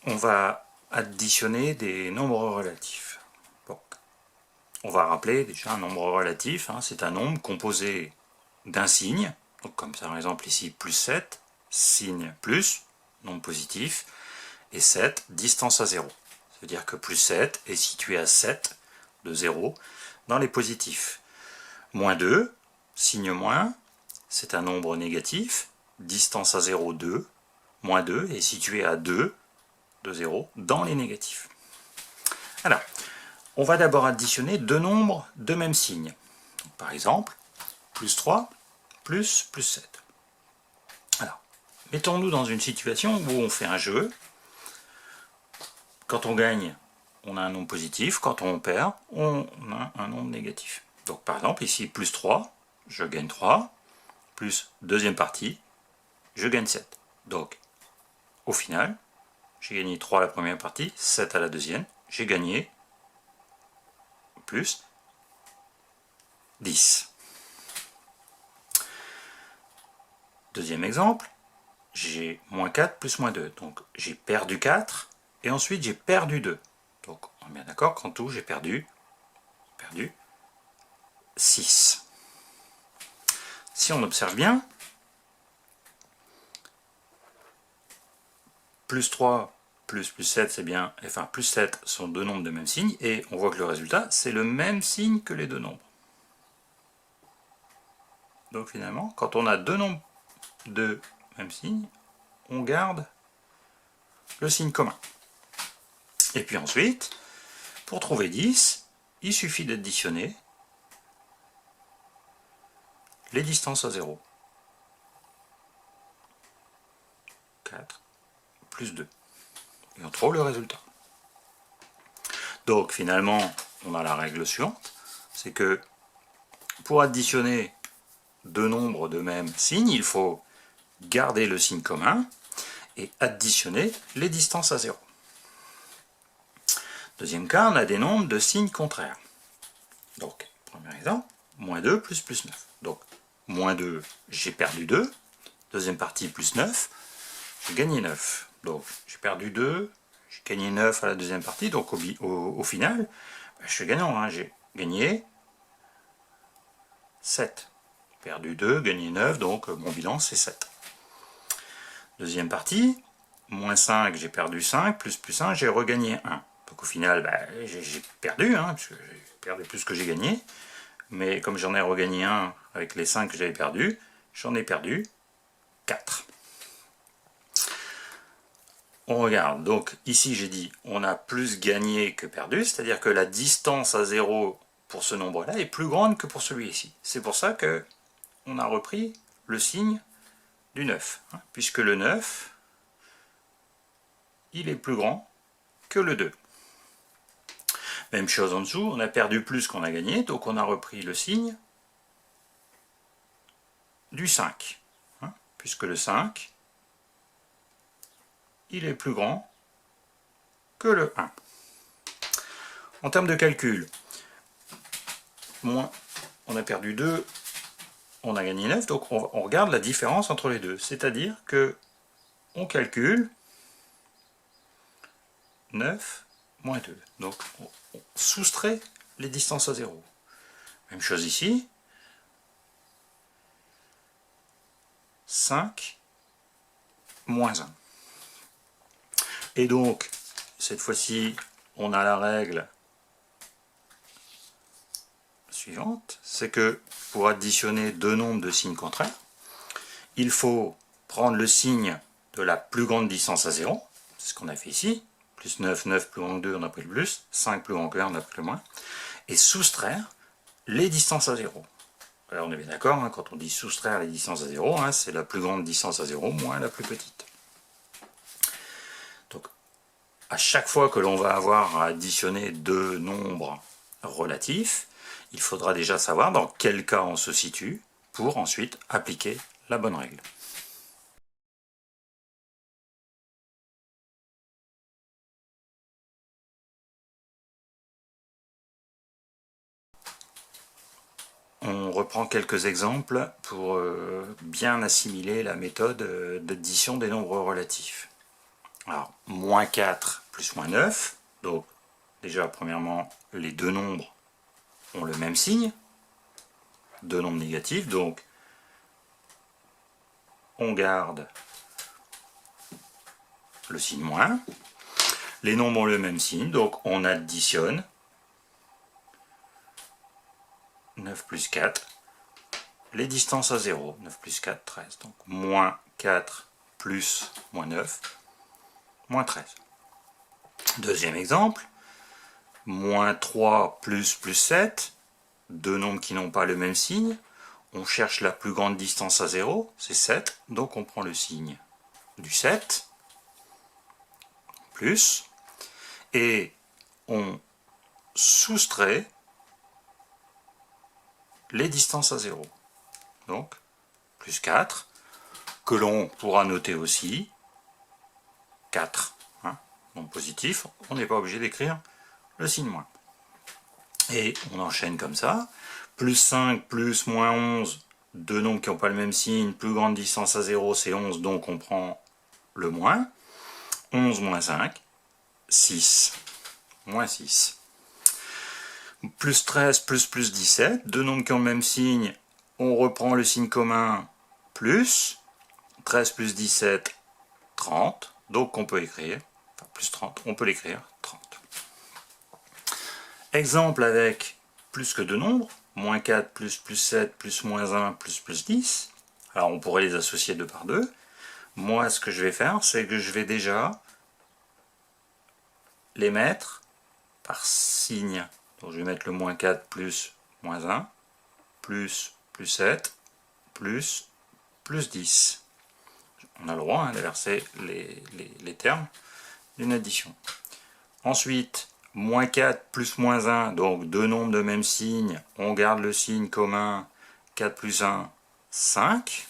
on va additionner des nombres relatifs. Donc, on va rappeler déjà un nombre relatif, hein, c'est un nombre composé d'un signe, donc comme par exemple ici plus 7, signe plus, nombre positif, et 7, distance à 0. Ça veut dire que plus 7 est situé à 7 de 0 dans les positifs. Moins 2, signe moins, c'est un nombre négatif, distance à 0, 2, moins 2 est situé à 2 de 0 dans les négatifs. Alors, on va d'abord additionner deux nombres de même signe. Donc, par exemple, plus 3, plus 7. Alors, mettons-nous dans une situation où on fait un jeu. Quand on gagne, on a un nombre positif. Quand on perd, on a un nombre négatif. Donc par exemple, ici, plus 3, je gagne 3, plus deuxième partie, je gagne 7. Donc, au final, j'ai gagné 3 à la première partie, 7 à la deuxième, j'ai gagné plus 10. Deuxième exemple, j'ai moins 4 plus moins 2. Donc j'ai perdu 4 et ensuite j'ai perdu 2. Donc on est bien d'accord qu'en tout j'ai perdu 6. Si on observe bien, plus 3 plus 7, c'est bien, enfin plus 7 sont deux nombres de même signe, et on voit que le résultat, c'est le même signe que les deux nombres. Donc finalement, quand on a deux nombres de même signe, on garde le signe commun. Et puis ensuite, pour trouver 10, il suffit d'additionner les distances à 0. 4 plus 2. Et on trouve le résultat. Donc finalement, on a la règle suivante, c'est que pour additionner deux nombres de même signe, il faut garder le signe commun et additionner les distances à 0. Deuxième cas, on a des nombres de signes contraires. Donc, premier exemple, moins 2 plus 9. Donc, moins 2, j'ai perdu 2. Deuxième partie, plus 9, j'ai gagné 9. Donc, j'ai perdu 2, j'ai gagné 9 à la deuxième partie. Donc, au final, je suis gagnant. Hein, j'ai gagné 7. Perdu 2, gagné 9, donc mon bilan, c'est 7. Deuxième partie, moins 5, j'ai perdu 5, plus 1, j'ai regagné 1. Donc au final, j'ai perdu, hein, parce que j'ai perdu plus que j'ai gagné. Mais comme j'en ai regagné 1 avec les 5 que j'avais perdus, j'en ai perdu 4. On regarde, donc ici j'ai dit on a plus gagné que perdu, c'est-à-dire que la distance à 0 pour ce nombre-là est plus grande que pour celui-ci. C'est pour ça que on a repris le signe du 9, hein, puisque le 9, il est plus grand que le 2. Même chose en dessous, on a perdu plus qu'on a gagné, donc on a repris le signe du 5, hein, puisque le 5, il est plus grand que le 1. En termes de calcul, moins, on a perdu 2, on a gagné 9, donc on regarde la différence entre les deux, c'est-à-dire que on calcule 9 moins 2, donc on soustrait les distances à 0. Même chose ici, 5 moins 1. Et donc, cette fois-ci, on a la règle suivante, c'est que pour additionner deux nombres de signes contraires, il faut prendre le signe de la plus grande distance à 0, c'est ce qu'on a fait ici, plus 9, 9 plus grand que 2, on a pris le plus, 5 plus grand que 1, on a pris le moins, et soustraire les distances à 0. Alors on est bien d'accord, hein, quand on dit soustraire les distances à 0, hein, c'est la plus grande distance à 0 moins la plus petite. Donc à chaque fois que l'on va avoir à additionner deux nombres relatifs, il faudra déjà savoir dans quel cas on se situe pour ensuite appliquer la bonne règle. On reprend quelques exemples pour bien assimiler la méthode d'addition des nombres relatifs. Alors, moins 4 plus moins 9. Donc, déjà, premièrement, les deux nombres ont le même signe. Deux nombres négatifs. Donc, on garde le signe moins. Les nombres ont le même signe. Donc, on additionne. 9 plus 4. Les distances à 0. 9 plus 4, 13. Donc, moins 4 plus moins 9. Moins 13. Deuxième exemple, moins 3 plus 7, deux nombres qui n'ont pas le même signe. On cherche la plus grande distance à 0, c'est 7, donc on prend le signe du 7, plus, et on soustrait les distances à 0. Donc, plus 4, que l'on pourra noter aussi 4. Donc positif, on n'est pas obligé d'écrire le signe moins. Et on enchaîne comme ça. Plus 5, plus moins 11, deux nombres qui n'ont pas le même signe, plus grande distance à 0, c'est 11, donc on prend le moins. 11 moins 5, 6, moins 6. Plus 13, plus 17, deux nombres qui ont le même signe, on reprend le signe commun, plus. 13 plus 17, 30, donc on peut écrire plus 30, on peut l'écrire 30. Exemple avec plus que deux nombres, moins 4 plus 7 plus moins 1 plus 10. Alors on pourrait les associer deux par deux. Moi ce que je vais faire, c'est que je vais déjà les mettre par signe. Donc je vais mettre le moins 4 plus moins 1, plus 7, plus 10. On a le droit d'inverser les termes d'une addition. Ensuite, moins 4 plus moins 1, donc deux nombres de même signe, on garde le signe commun, 4 plus 1, 5.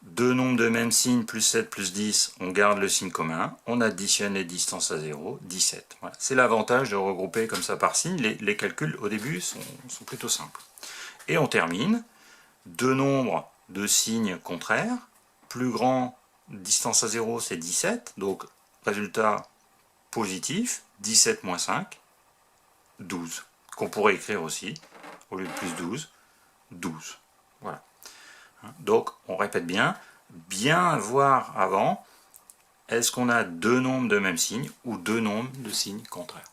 Deux nombres de même signe, plus 7 plus 10, on garde le signe commun, on additionne les distances à 0, 17. Voilà. C'est l'avantage de regrouper comme ça par signe, les calculs au début sont plutôt simples. Et on termine, deux nombres de signes contraires, plus grand, distance à 0 c'est 17, donc résultat positif, 17 moins 5, 12, qu'on pourrait écrire aussi, au lieu de plus 12, 12. Voilà. Donc, on répète bien voir avant, est-ce qu'on a deux nombres de même signe ou deux nombres de signes contraires.